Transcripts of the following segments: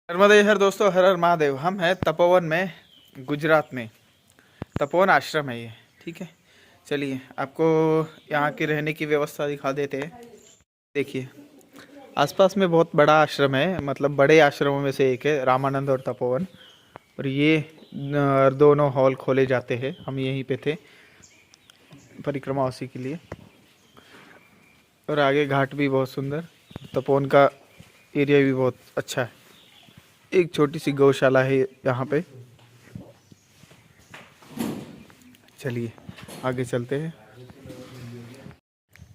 नर्मदे हर दोस्तों, हर हर महादेव। हम हैं तपोवन में, गुजरात में। तपोवन आश्रम है ये, ठीक है। चलिए आपको यहाँ की रहने की व्यवस्था दिखा देते हैं। देखिए आसपास में बहुत बड़ा आश्रम है, मतलब बड़े आश्रमों में से एक है रामानंद और तपोवन। और ये दोनों हॉल खोले जाते हैं। हम यहीं पे थे परिक्रमावासी के लिए। और आगे घाट भी बहुत सुंदर, तपोवन का एरिया भी बहुत अच्छा है। एक छोटी सी गौशाला है यहाँ पे। चलिए आगे चलते हैं।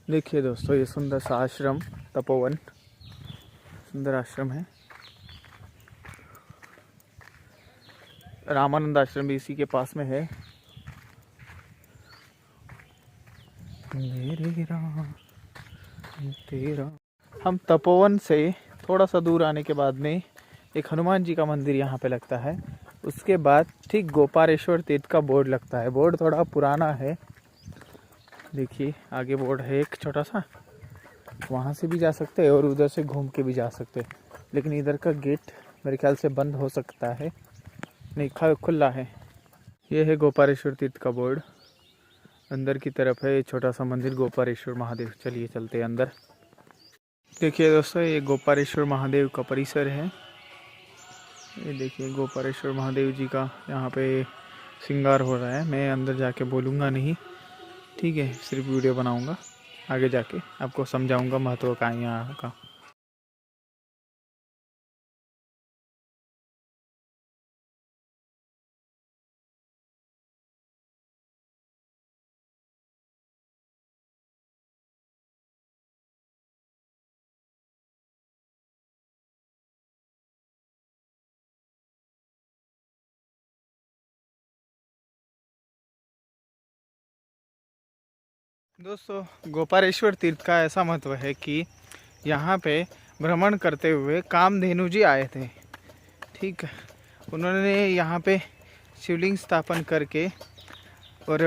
देखिए दोस्तों, ये सुंदर सा आश्रम तपोवन, सुंदर आश्रम है। रामानंद आश्रम भी इसी के पास में है। मेरे राम तेरा। हम तपोवन से थोड़ा सा दूर आने के बाद में एक हनुमान जी का मंदिर यहाँ पे लगता है। उसके बाद ठीक गोपालेश्वर तीर्थ का बोर्ड लगता है। बोर्ड थोड़ा पुराना है, देखिए आगे बोर्ड है एक छोटा सा। वहाँ से भी जा सकते हैं और उधर से घूम के भी जा सकते हैं, लेकिन इधर का गेट मेरे ख्याल से बंद हो सकता है, नहीं खुला है। ये है गोपालेश्वर तीर्थ का बोर्ड। अंदर की तरफ है छोटा सा मंदिर गोपालेश्वर महादेव। चलिए चलते हैं अंदर। देखिए दोस्तों, ये गोपालेश्वर महादेव का परिसर है। ये देखिए गोपालेश्वर महादेव जी का यहाँ पे श्रृंगार हो रहा है। मैं अंदर जाके बोलूँगा नहीं, ठीक है, सिर्फ वीडियो बनाऊँगा। आगे जाके आपको समझाऊँगा महत्व का यहाँ का। दोस्तों, गोपालेश्वर तीर्थ का ऐसा महत्व है कि यहाँ पे भ्रमण करते हुए कामधेनु जी आए थे, ठीक है। उन्होंने यहाँ पे शिवलिंग स्थापन करके और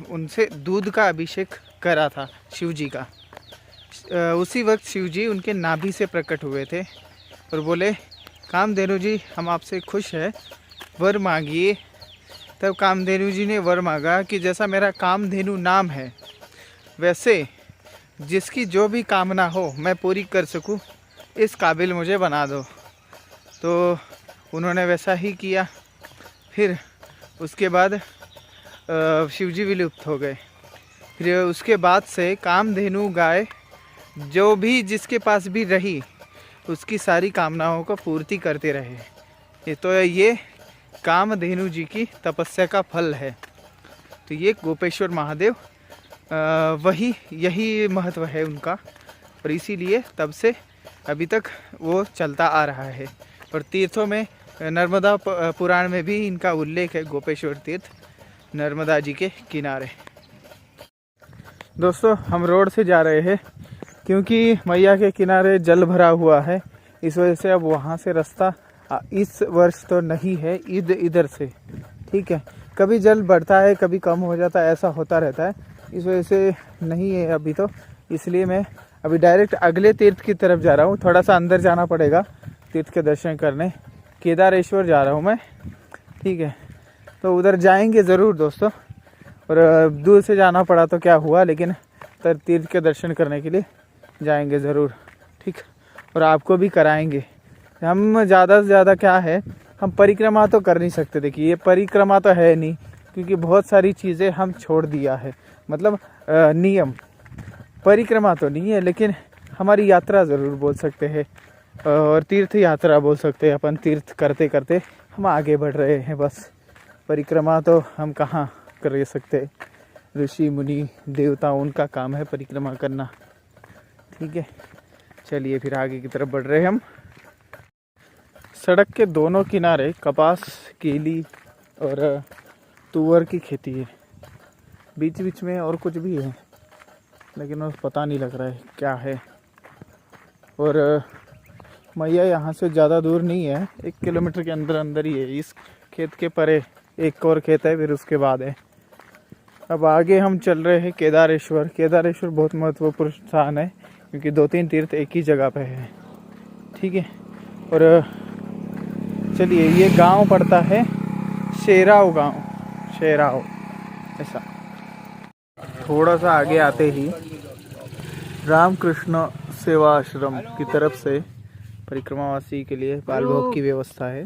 उनसे दूध का अभिषेक करा था शिव जी का। उसी वक्त शिव जी उनके नाभि से प्रकट हुए थे और बोले, कामधेनु जी हम आपसे खुश है, वर मांगिए। तब कामधेनु जी ने वर मांगा कि जैसा मेरा कामधेनु नाम है, वैसे जिसकी जो भी कामना हो मैं पूरी कर सकूं, इस काबिल मुझे बना दो। तो उन्होंने वैसा ही किया। फिर उसके बाद शिवजी विलुप्त हो गए। फिर उसके बाद से कामधेनु गाय जो भी जिसके पास भी रही, उसकी सारी कामनाओं को पूर्ति करते रहे। ये कामधेनु जी की तपस्या का फल है। तो ये गोपेश्वर महादेव वही यही महत्व है उनका, और इसीलिए तब से अभी तक वो चलता आ रहा है। और तीर्थों में नर्मदा पुराण में भी इनका उल्लेख है, गोपेश्वर तीर्थ नर्मदा जी के किनारे। दोस्तों, हम रोड से जा रहे हैं क्योंकि मैया के किनारे जल भरा हुआ है। इस वजह से अब वहाँ से रास्ता इस वर्ष तो नहीं है, इधर से, ठीक है। कभी जल बढ़ता है, कभी कम हो जाता है, ऐसा होता रहता है। इस वजह से नहीं है अभी तो, इसलिए मैं अभी डायरेक्ट अगले तीर्थ की तरफ जा रहा हूँ। थोड़ा सा अंदर जाना पड़ेगा तीर्थ के दर्शन करने। केदारेश्वर जा रहा हूँ मैं, ठीक है। तो उधर जाएंगे ज़रूर दोस्तों। और दूर से जाना पड़ा तो क्या हुआ, लेकिन तीर्थ के दर्शन करने के लिए जाएंगे ज़रूर, ठीक। और आपको भी कराएंगे। हम ज़्यादा से ज़्यादा क्या है, हम परिक्रमा तो कर नहीं सकते। देखिए ये परिक्रमा तो है नहीं, क्योंकि बहुत सारी चीज़ें हम छोड़ दिया है। मतलब नियम परिक्रमा तो नहीं है, लेकिन हमारी यात्रा ज़रूर बोल सकते हैं, और तीर्थ यात्रा बोल सकते हैं। अपन तीर्थ करते करते हम आगे बढ़ रहे हैं बस। परिक्रमा तो हम कहाँ कर सकते। ऋषि मुनि देवता, उनका काम है परिक्रमा करना, ठीक है। चलिए फिर आगे की तरफ बढ़ रहे हैं हम। सड़क के दोनों किनारे कपास, केली और तुअर की खेती है। बीच बीच में और कुछ भी है, लेकिन वो पता नहीं लग रहा है क्या है। और मैया यहाँ से ज़्यादा दूर नहीं है, 1 किलोमीटर के अंदर अंदर ही है। इस खेत के परे एक और खेत है, फिर उसके बाद है। अब आगे हम चल रहे हैं केदारेश्वर। केदारेश्वर बहुत महत्वपूर्ण स्थान है, क्योंकि 2-3 तीर्थ एक ही जगह पे है, ठीक है। और चलिए, ये गांव पड़ता है शेराव गांव, शेराव ऐसा। थोड़ा सा आगे आते ही रामकृष्ण सेवा आश्रम की तरफ से परिक्रमावासी के लिए बाल भोग की व्यवस्था है।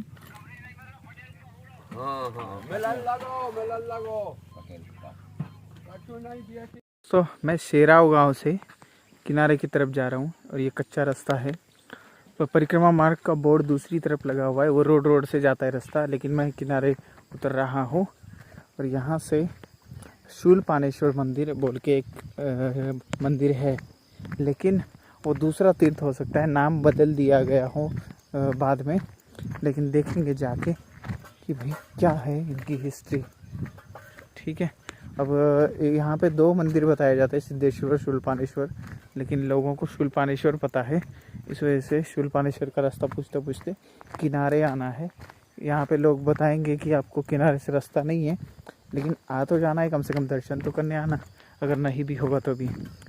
तो मैं शेराव गांव से किनारे की तरफ जा रहा हूँ और ये कच्चा रास्ता है। तो परिक्रमा मार्ग का बोर्ड दूसरी तरफ लगा हुआ है, वो रोड से जाता है रास्ता, लेकिन मैं किनारे उतर रहा हूँ। और यहाँ से शूलपाणेश्वर मंदिर बोल के एक मंदिर है, लेकिन वो दूसरा तीर्थ हो सकता है, नाम बदल दिया गया हो बाद में, लेकिन देखेंगे जाके कि भाई क्या है इनकी हिस्ट्री। ठीक है, अब यहाँ पे 2 मंदिर बताए जाते हैं, सिद्धेश्वर, शूलपाणेश्वर, लेकिन लोगों को शूलपाणेश्वर पता है, इस वजह से शूलपाणेश्वर का रास्ता पूछते पूछते किनारे आना है। यहाँ पे लोग बताएंगे कि आपको किनारे से रास्ता नहीं है, लेकिन आ तो जाना है, कम से कम दर्शन तो करने आना, अगर नहीं भी होगा तो भी।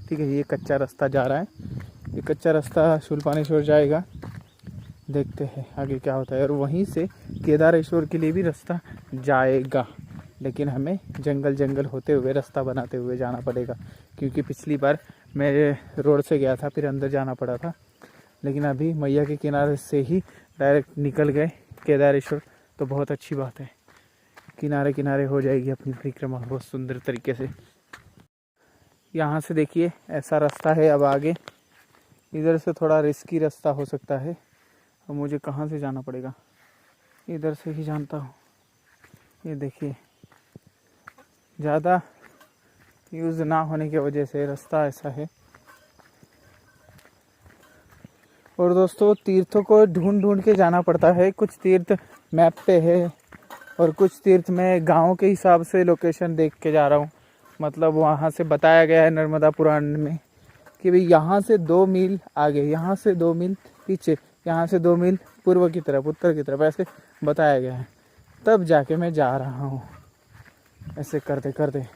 ठीक है, ये कच्चा रास्ता जा रहा है, ये कच्चा रास्ता शूलपाणेश्वर जाएगा, देखते हैं आगे क्या होता है। और वहीं से केदारेश्वर के लिए भी रास्ता जाएगा, लेकिन हमें जंगल होते हुए रास्ता बनाते हुए जाना पड़ेगा, क्योंकि पिछली बार मैं रोड से गया था, फिर अंदर जाना पड़ा था, लेकिन अभी मैया के किनारे से ही डायरेक्ट निकल गए केदारेश्वर, तो बहुत अच्छी बात है, किनारे किनारे हो जाएगी अपनी परिक्रमा बहुत सुंदर तरीके से। यहाँ से देखिए ऐसा रास्ता है, अब आगे इधर से थोड़ा रिस्की रास्ता हो सकता है, और मुझे कहाँ से जाना पड़ेगा, इधर से ही जानता हूँ। ये देखिए, ज़्यादा यूज़ ना होने की वजह से रास्ता ऐसा है। और दोस्तों, तीर्थों को ढूंढ के जाना पड़ता है, कुछ तीर्थ मैप पे है और कुछ तीर्थ में गांव के हिसाब से लोकेशन देख के जा रहा हूँ। मतलब वहाँ से बताया गया है नर्मदा पुराण में कि भाई यहाँ से 2 मील आगे, यहाँ से 2 मील पीछे, यहाँ से 2 मील पूर्व की तरफ, उत्तर की तरफ, ऐसे बताया गया है। तब जाके मैं जा रहा हूँ ऐसे करते करते।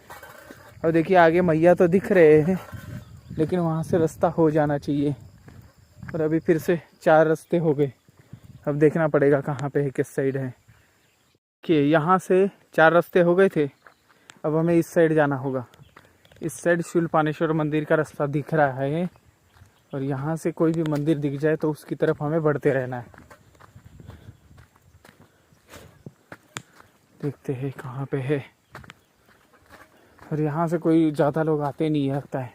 और देखिए आगे मैया तो दिख रहे हैं, लेकिन वहाँ से रास्ता हो जाना चाहिए। और अभी फिर से 4 रास्ते हो गए, अब देखना पड़ेगा कहाँ पे है, किस साइड है। कि यहाँ से 4 रास्ते हो गए थे, अब हमें इस साइड जाना होगा। इस साइड शूलपाणेश्वर मंदिर का रास्ता दिख रहा है, और यहाँ से कोई भी मंदिर दिख जाए तो उसकी तरफ हमें बढ़ते रहना है। देखते हैं कहाँ पे है। और यहाँ से कोई ज़्यादा लोग आते नहीं है लगता है,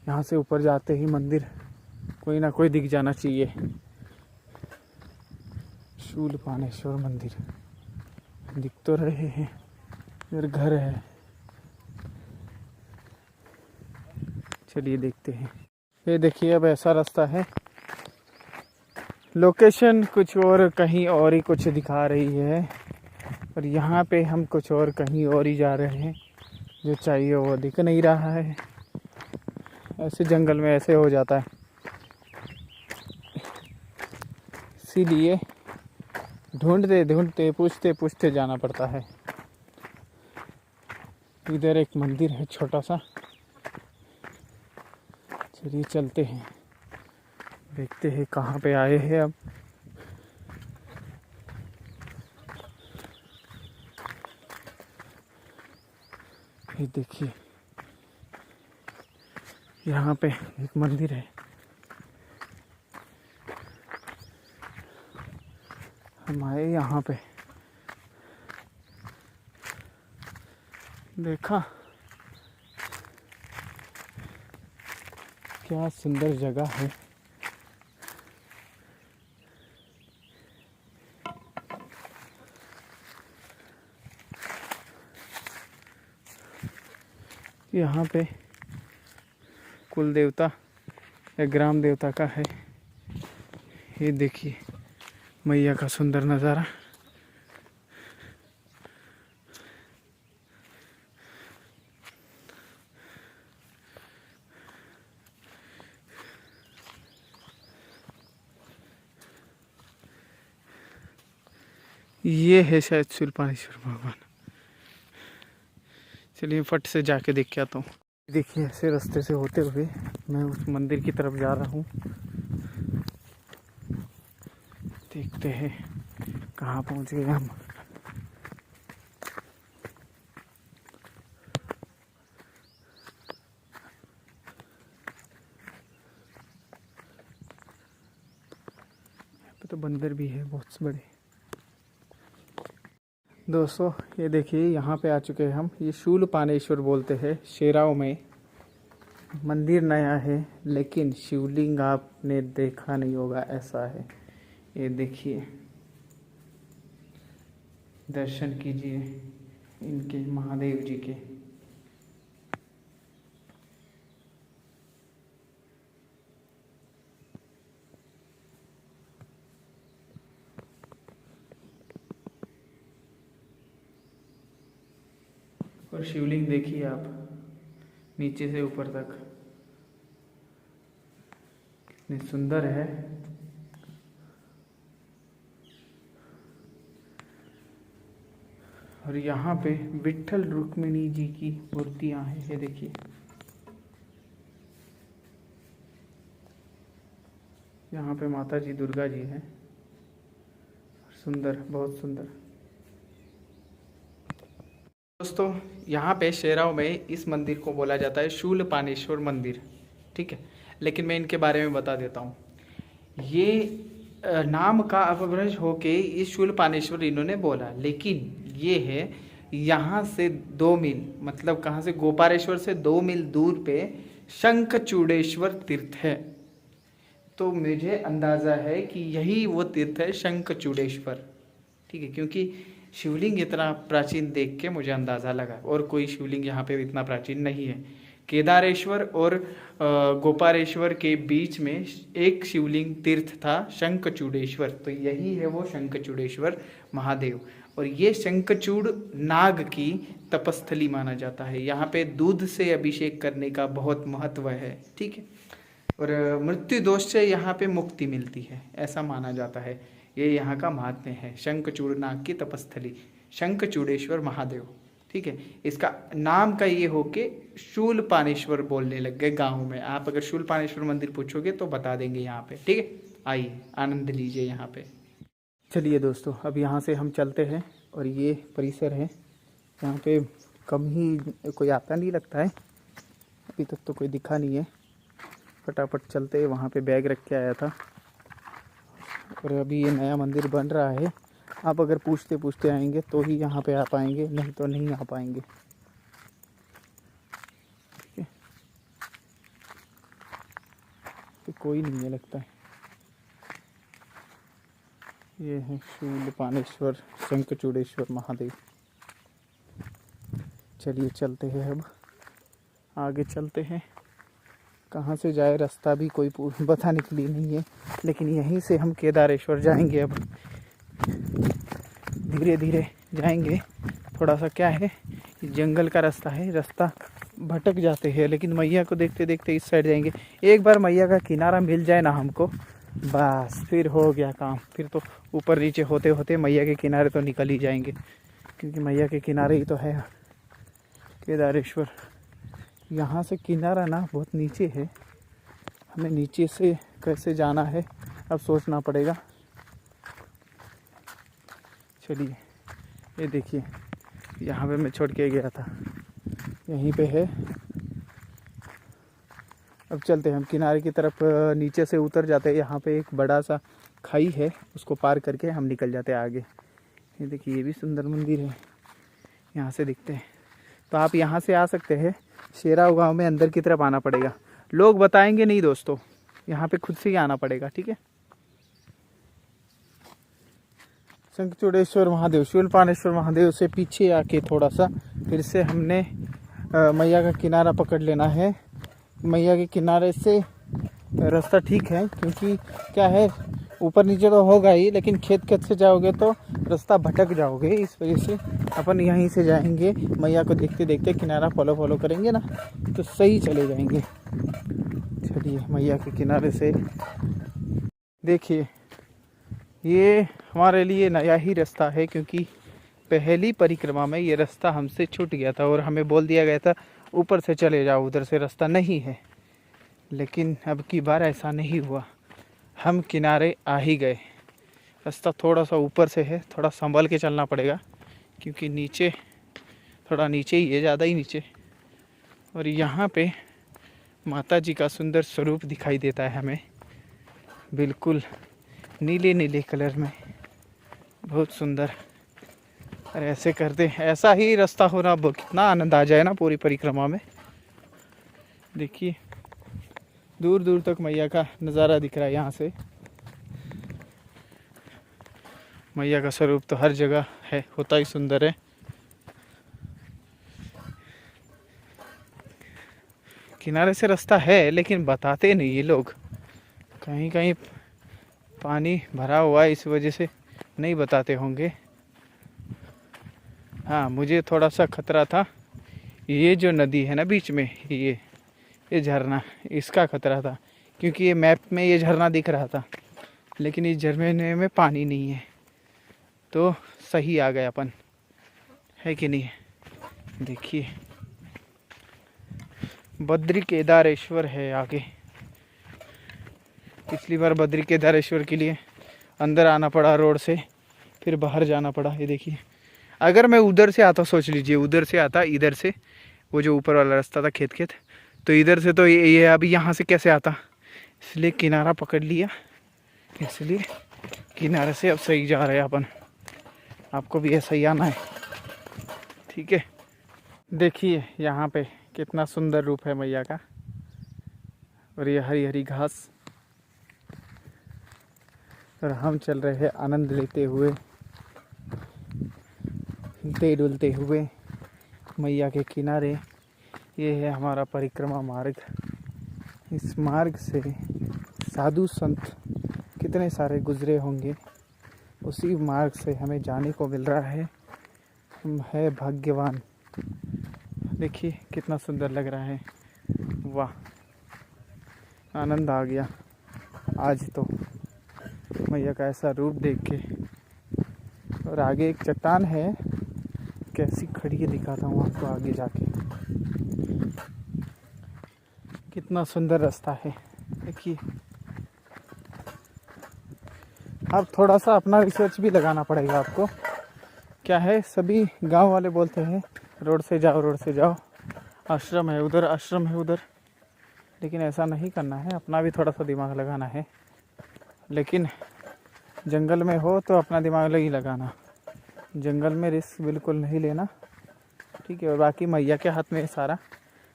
यहाँ से ऊपर जाते ही मंदिर कोई ना कोई दिख जाना चाहिए। शूलपाणेश्वर मंदिर दिख तो रहे हैं, इधर घर है, चलिए देखते हैं। ये देखिए अब ऐसा रास्ता है, लोकेशन कुछ और कहीं और ही कुछ दिखा रही है, और यहाँ पे हम कुछ और कहीं और ही जा रहे हैं, जो चाहिए वो दिख नहीं रहा है। ऐसे जंगल में ऐसे हो जाता है, इसीलिए ढूंढते पूछते जाना पड़ता है। इधर एक मंदिर है छोटा सा, चलिए चलते हैं, देखते हैं कहाँ पे आए हैं अब। ये देखिए यहाँ पे एक मंदिर है, हम आए यहाँ पे, देखा क्या सुंदर जगह है। यहाँ पे कुल देवता या ग्राम देवता का है। ये देखिए मैया का सुंदर नज़ारा। ये है शायद शूलपाणेश्वर भगवान। चलिए फट से जाके देख के आता हूँ। देखिए ऐसे रास्ते से होते हुए मैं उस मंदिर की तरफ जा रहा हूँ। देखते हैं कहाँ पहुँच गए हम। तो बंदर भी है बहुत बड़े। दोस्तों ये देखिए यहाँ पे आ चुके हैं हम। ये शूलपाणेश्वर बोलते हैं शेराव में। मंदिर नया है लेकिन शिवलिंग आपने देखा नहीं होगा, ऐसा है। ये देखिए, दर्शन कीजिए इनके, महादेव जी के। और शिवलिंग देखिए आप, नीचे से ऊपर तक कितनी सुंदर है। और यहाँ पे विट्ठल रुक्मिणी जी की मूर्तियां हैं, ये देखिए। यहाँ पे माता जी दुर्गा जी हैं, सुंदर, बहुत सुंदर। दोस्तों यहाँ पे शेराव में इस मंदिर को बोला जाता है शूलपाणेश्वर मंदिर, ठीक है। लेकिन मैं इनके बारे में बता देता हूँ। ये नाम का अपभ्रंश होके इस शूलपाणेश्वर इन्होंने बोला, लेकिन ये है यहाँ से 2 मील, मतलब कहाँ से, गोपालेश्वर से 2 मील दूर पे शंखचूड़ेश्वर तीर्थ है। तो मुझे अंदाज़ा है कि यही वो तीर्थ है शंखचूड़ेश्वर, ठीक है। क्योंकि शिवलिंग इतना प्राचीन देख के मुझे अंदाज़ा लगा, और कोई शिवलिंग यहाँ पे इतना प्राचीन नहीं है। केदारेश्वर और गोपालेश्वर के बीच में एक शिवलिंग तीर्थ था शंखचूड़ेश्वर, तो यही है वो शंखचूड़ेश्वर महादेव। और ये शंखचूड़ नाग की तपस्थली माना जाता है। यहाँ पे दूध से अभिषेक करने का बहुत महत्व है, ठीक है। और मृत्यु दोष से यहाँ पे मुक्ति मिलती है, ऐसा माना जाता है। ये यहाँ का महात्म्य है, शंखचूड़ नाग की तपस्थली शंखचूड़ेश्वर महादेव, ठीक है। इसका नाम का ये हो के शूलपाणेश्वर बोलने लग गए गाँव में। आप अगर शूलपाणेश्वर मंदिर पूछोगे तो बता देंगे यहाँ पे, ठीक है। आइए आनंद लीजिए यहाँ पे। चलिए दोस्तों, अब यहाँ से हम चलते हैं। और ये परिसर है, यहाँ पे कम ही कोई आता नहीं लगता है, अभी तक तो कोई दिखा नहीं है। फटाफट चलते हैं, वहाँ पे बैग रख के आया था। और अभी ये नया मंदिर बन रहा है। आप अगर पूछते पूछते आएंगे तो ही यहाँ पे आ पाएंगे, नहीं तो नहीं आ पाएंगे, ठीक है। तो कोई नहीं है लगता है। ये है शूलपाणेश्वर शंखचूड़ेश्वर महादेव। चलिए चलते हैं, अब आगे चलते हैं। कहाँ से जाए रास्ता भी कोई बताने के लिए नहीं है, लेकिन यहीं से हम केदारेश्वर जाएंगे। अब धीरे धीरे जाएंगे। थोड़ा सा क्या है, जंगल का रास्ता है, रास्ता भटक जाते हैं, लेकिन मैया को देखते देखते इस साइड जाएंगे। एक बार मैया का किनारा मिल जाए ना हमको, बस फिर हो गया काम। फिर तो ऊपर नीचे होते होते मैया के किनारे तो निकल ही जाएंगे, क्योंकि मैया के किनारे ही तो है केदारेश्वर। यहाँ से किनारा ना बहुत नीचे है, हमें नीचे से कैसे जाना है अब सोचना पड़ेगा। चलिए, ये देखिए, यहाँ पे मैं छोड़ के गया था, यहीं पे है। अब चलते हैं हम किनारे की तरफ, नीचे से उतर जाते हैं। यहाँ पे एक बड़ा सा खाई है, उसको पार करके हम निकल जाते हैं आगे। ये देखिए, ये भी सुंदर मंदिर है, यहाँ से दिखते हैं। तो आप यहाँ से आ सकते हैं। शेराव गांव में अंदर की तरफ आना पड़ेगा, लोग बताएंगे नहीं दोस्तों, यहाँ पे खुद से ही आना पड़ेगा, ठीक है। शंखचूड़ेश्वर महादेव, शूलपाणेश्वर महादेव से पीछे आके थोड़ा सा फिर से हमने मैया का किनारा पकड़ लेना है। मैया के किनारे से रास्ता ठीक है, क्योंकि क्या है, ऊपर नीचे तो होगा ही, लेकिन खेत खेत से जाओगे तो रास्ता भटक जाओगे। इस वजह से अपन यहीं से जाएंगे, मैया को देखते देखते किनारा फॉलो करेंगे ना, तो सही चले जाएंगे। चलिए, मैया के किनारे से देखिए, ये हमारे लिए नया ही रास्ता है, क्योंकि पहली परिक्रमा में ये रास्ता हमसे छूट गया था और हमें बोल दिया गया था ऊपर से चले जाओ, उधर से रास्ता नहीं है। लेकिन अब की बार ऐसा नहीं हुआ, हम किनारे आ ही गए। रास्ता थोड़ा सा ऊपर से है, थोड़ा संभल के चलना पड़ेगा क्योंकि नीचे थोड़ा नीचे ही है, ज़्यादा ही नीचे। और यहाँ पे माता जी का सुंदर स्वरूप दिखाई देता है हमें, बिल्कुल नीले नीले कलर में, बहुत सुंदर। और ऐसे करते ऐसा ही रास्ता हो रहा, कितना आनंद आ जाए ना पूरी परिक्रमा में। देखिए दूर दूर तक मैया का नज़ारा दिख रहा है यहाँ से। मैया का स्वरूप तो हर जगह है, होता ही सुंदर है। किनारे से रास्ता है लेकिन बताते नहीं ये लोग, कहीं कहीं पानी भरा हुआ है इस वजह से नहीं बताते होंगे। हाँ, मुझे थोड़ा सा खतरा था, ये जो नदी है ना बीच में, ये झरना, इसका खतरा था क्योंकि ये मैप में ये झरना दिख रहा था लेकिन इस झरने में पानी नहीं है। तो सही आ गए अपन, है कि नहीं। देखिए बद्री केदारेश्वर है आगे। पिछली बार बद्री केदारेश्वर के लिए अंदर आना पड़ा रोड से, फिर बाहर जाना पड़ा। ये देखिए, अगर मैं उधर से आता, सोच लीजिए उधर से आता, इधर से वो जो ऊपर वाला रास्ता था खेत खेत, तो इधर से तो ये अभी यहाँ से कैसे आता, इसलिए किनारा पकड़ लिया, इसलिए किनारे से अब सही जा रहे हैं अपन। आपको भी ऐसा ही आना है, ठीक है। देखिए यहाँ पे कितना सुंदर रूप है मैया का, और ये हरी हरी घास, और हम चल रहे हैं आनंद लेते हुए, हिलते डुलते हुए मैया के किनारे। ये है हमारा परिक्रमा मार्ग। इस मार्ग से साधु संत कितने सारे गुजरे होंगे, उसी मार्ग से हमें जाने को मिल रहा है। हम है भाग्यवान। देखिए कितना सुंदर लग रहा है, वाह, आनंद आ गया आज तो मैया का ऐसा रूप देख के। और आगे एक चट्टान है, कैसी खड़ी है दिखाता हूँ आपको आगे जाके। कितना सुंदर रास्ता है, देखिए। अब थोड़ा सा अपना रिसर्च भी लगाना पड़ेगा आपको। क्या है, सभी गांव वाले बोलते हैं रोड से जाओ, रोड से जाओ, आश्रम है उधर, आश्रम है उधर, लेकिन ऐसा नहीं करना है, अपना भी थोड़ा सा दिमाग लगाना है। लेकिन जंगल में हो तो अपना दिमाग नहीं लगाना, जंगल में रिस्क बिल्कुल नहीं लेना, ठीक है। और बाकी मैया के हाथ में है सारा,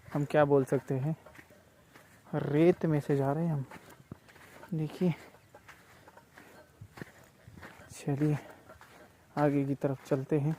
हम क्या बोल सकते हैं। रेत में से जा रहे हैं हम, देखिए। चलिए आगे की तरफ चलते हैं।